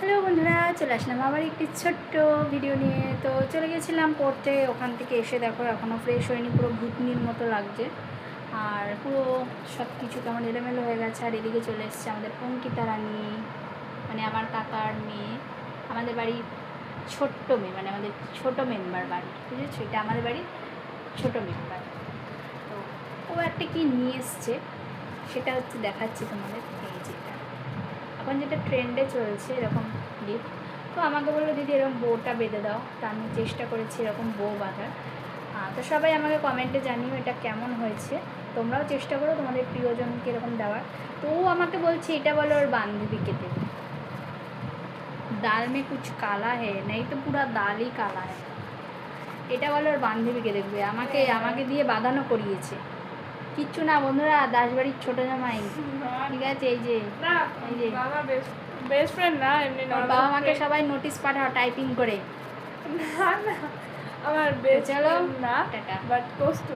Hello বন্ধুরা, চলে আসলাম আবার একটি ছোট্ট ভিডিও নিয়ে। তো চলে গেছিলাম পড়তে, ওখান থেকে এসে দেখো এখনও ফ্রেশ হয়নি, পুরো ভূতনির মতো লাগছে। আর পুরো সব কিছু কেমন এলোমেলো হয়ে গেছে। আর এদিকে চলে এসছে আমাদের অঙ্কিতা রানী, মানে আমার কাকার মেয়ে, আমাদের বাড়ির ছোট্ট মেয়ে, মানে আমাদের ছোটো মেম্বার বাড়ি, বুঝেছো? এটা আমাদের বাড়ির ছোটো মেম্বার। তো ও একটা কি নিয়ে এসছে, সেটা হচ্ছে দেখাচ্ছি তোমাদের। এই যেটা এখন যেটা ট্রেন্ডে চলছে এরকম গিফট। তো আমাকে বললো দিদি এরকম বউটা বেঁধে দাও। তো আমি চেষ্টা করেছি এরকম বউ বাঁধার। তো সবাই আমাকে কমেন্টে জানিও এটা কেমন হয়েছে। তোমরাও চেষ্টা করো তোমাদের প্রিয়জনকে এরকম দেওয়ার। তো ও আমাকে বলছে এটা বলো ওর বান্ধবীকে দেবে। দাল মে কুছ কালা হে, নেই তো পুরা দালই কালা হে। এটা বলো ওর বান্ধবীকে দেখবে, আমাকে দিয়ে বাঁধানো করিয়েছে। কিচ্ছু না বন্ধুরা, দাসবাড়ির ছোটো জামাই। ঠিক আছে, এই যে বেস্ট ফ্রেন্ড না, এমনি বাবা মাকে সবাই নোটিশ পাঠাও টাইপিং করে। না না, আমার বেস্ট চলো ফ্রেন্ড না, টাটা। বাট